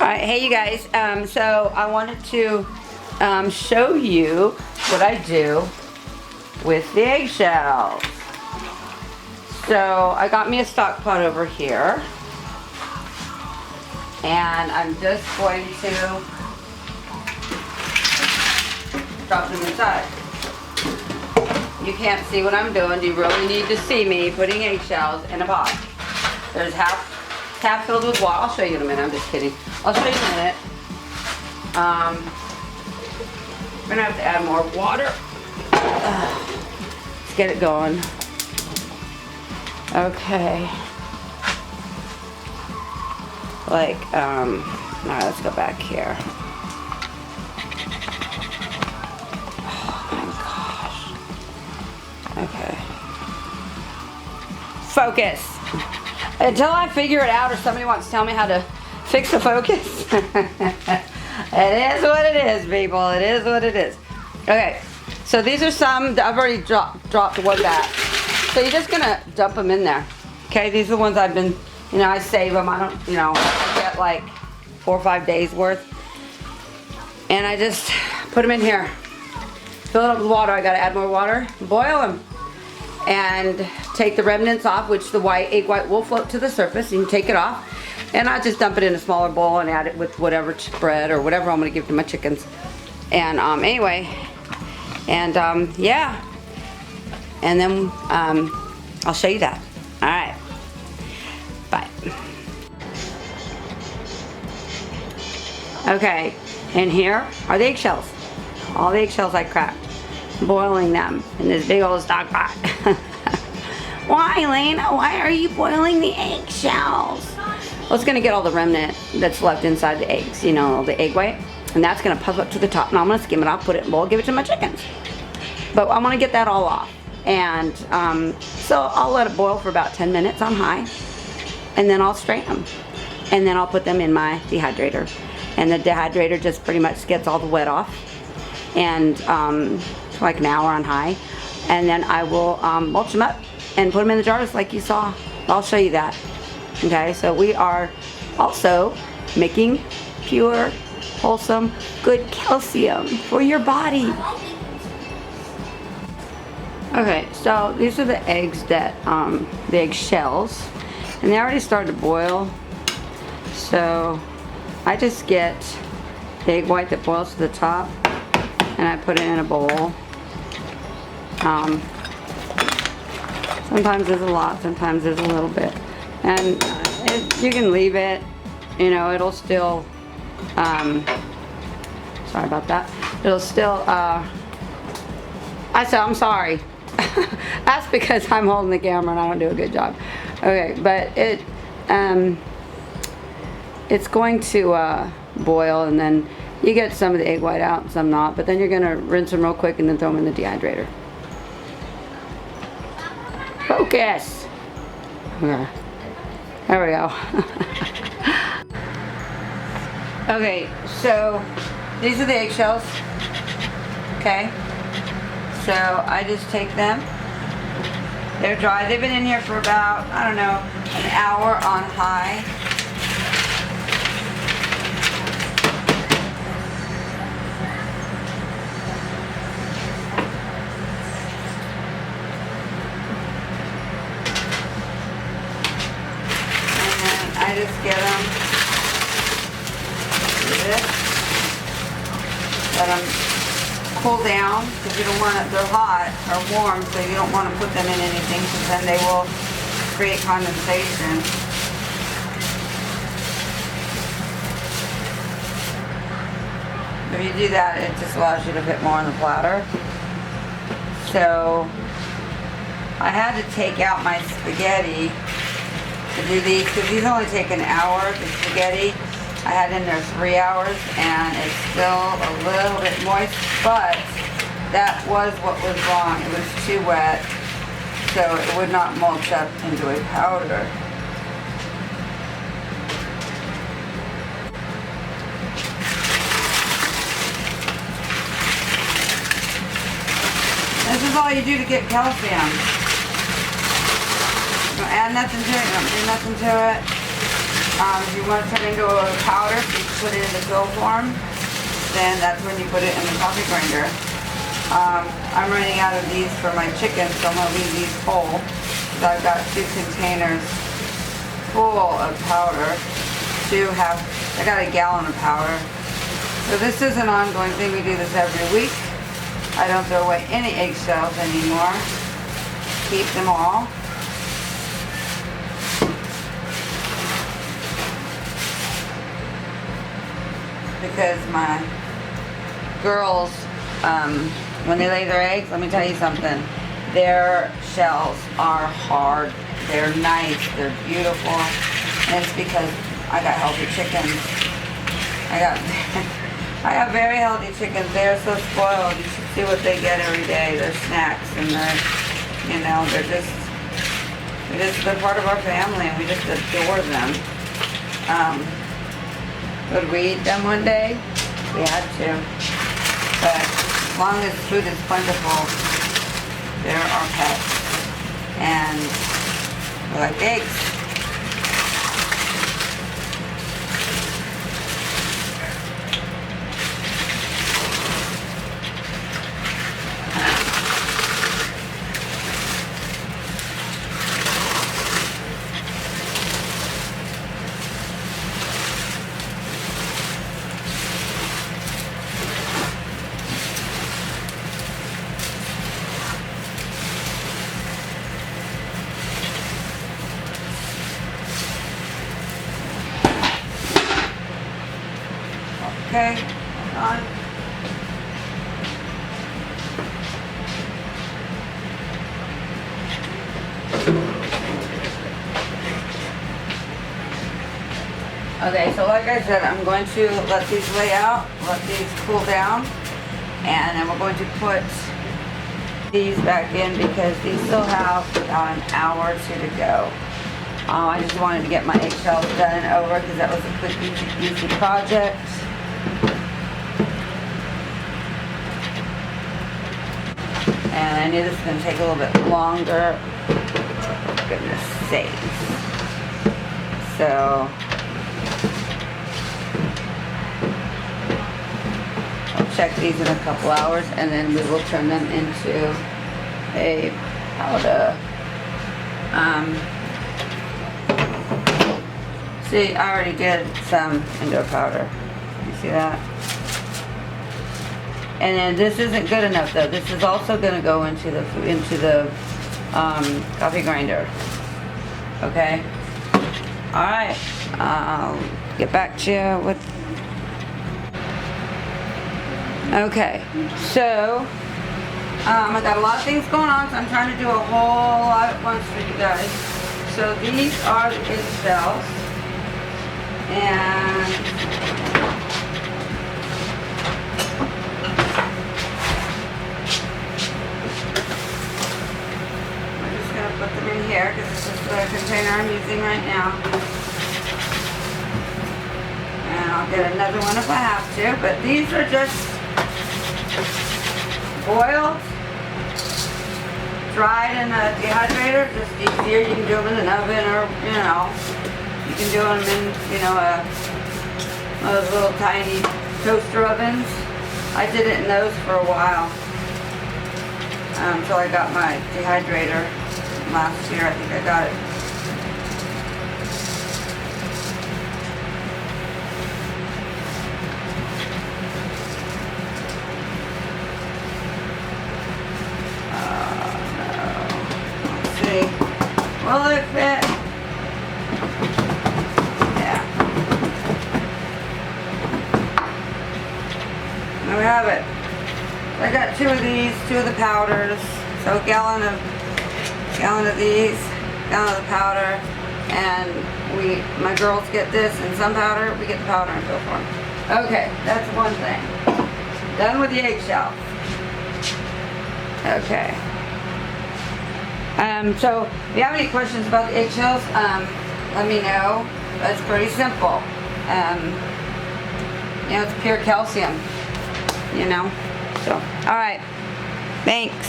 Alright, hey you guys, so I wanted to show you what I do with the eggshells. So I got me a stock pot over here, and I'm just going to drop them inside. You can't see what I'm doing. You really need to see me putting eggshells in a pot. There's half filled with water. I'll show you in a minute. I'm just kidding. I'll show you in a minute. We're gonna have to add more water. Let's get it going. Okay. Alright, let's go back here. Oh my gosh. Okay. Focus. Until I figure it out or somebody wants to tell me how to fix the focus. It is what it is, people. It is what it is. Okay, so these are some that I've already dropped one back. So you're just gonna dump them in there. Okay, these are the ones I've been, I save them. I don't, I get like 4 or 5 days worth. And I just put them in here. Fill it up with water. I gotta add more water. Boil them. And take the remnants off, which the egg white will float to the surface. You can take it off. And I just dump it in a smaller bowl and add it with whatever bread or whatever I'm gonna give to my chickens. And anyway, and yeah. And then I'll show you that. All right, bye. Okay, and here are the eggshells. All the eggshells I cracked. Boiling them in this big old stock pot. Why, Elena? Why are you boiling the eggshells? Well, it's gonna get all the remnant that's left inside the eggs, the egg white, and that's gonna puff up to the top. Now I'm gonna skim it off, put it in a bowl, give it to my chickens. But I wanna get that all off. And so I'll let it boil for about 10 minutes on high, and then I'll strain them. And then I'll put them in my dehydrator. And the dehydrator just pretty much gets all the wet off. And like an hour on high. And then I will mulch them up and put them in the jars like you saw. I'll show you that. Okay, so we are also making pure, wholesome, good calcium for your body. Okay, so these are the eggs that, the egg shells, and they already started to boil. So I just get the egg white that boils to the top, and I put it in a bowl. Sometimes there's a lot, sometimes there's a little bit. And you can leave it, it'll still, sorry about that. It'll still, I'm sorry. That's because I'm holding the camera and I don't do a good job. Okay, but it's going to boil, and then you get some of the egg white out and some not, but then you're gonna rinse them real quick and then throw them in the dehydrator. Focus! Okay. There we go. Okay, so these are the eggshells. Okay. So I just take them. They're dry. They've been in here for about, I don't know, an hour on high. I just get them, do this, let them cool down, because you don't want it, they're hot or warm, so you don't want to put them in anything, because then they will create condensation. If you do that, it just allows you to fit more on the platter. So I had to take out my spaghetti to do these, because these only take an hour. The spaghetti I had in there 3 hours, and it's still a little bit moist, but that was what was wrong. It was too wet, so it would not mulch up into a powder. This is all you do to get calcium. Don't add nothing to it, don't do nothing to it. If you want to turn it into a powder, so you can put it in the pill form, then that's when you put it in the coffee grinder. I'm running out of these for my chicken, so I'm going to leave these whole. So I've got 2 containers full of powder. I got a gallon of powder. So this is an ongoing thing. We do this every week. I don't throw away any eggshells anymore. Keep them all. Because my girls, when they lay their eggs, let me tell you something, their shells are hard, they're nice, they're beautiful, and it's because I got healthy chickens. I have very healthy chickens. They're so spoiled. You should see what they get every day. Their snacks and their, you know, they're part of our family, and we just adore them. Would we eat them one day? We had to. But as long as food is plentiful, they're our pets. And we like eggs. Okay, on. Okay, so like I said, I'm going to let these lay out, let these cool down, and then we're going to put these back in because these still have about an hour or 2 to go. I just wanted to get my eggshells done and over because that was a quick, easy project. And I knew this was going to take a little bit longer. For goodness sakes. So I'll check these in a couple hours, and then we will turn them into a powder. See, I already did some into a powder. You see that? And then this isn't good enough though. This is also going to go into the coffee grinder. Okay. All right. I'll get back to you with. Okay. So I got a lot of things going on, so I'm trying to do a whole lot at once for you guys. So these are the eggshells, and put them in here because this is the container I'm using right now. And I'll get another one if I have to, but these are just boiled, dried in a dehydrator, just easier. You can do them in an oven, or, you know, you can do them in, you know, one of those little tiny toaster ovens. I did it in those for a while until I got my dehydrator. Last year, I think I got it. No. Let's see. Will it fit? Yeah. There we have it. I got 2 of these, 2 of the powders, so a gallon of these, gallon of the powder, and my girls get this and some powder, we get the powder in pill form. Okay, that's one thing. Done with the eggshell. Okay. So if you have any questions about the eggshells, let me know. It's pretty simple. You know, it's pure calcium, you know. So, alright. Thanks.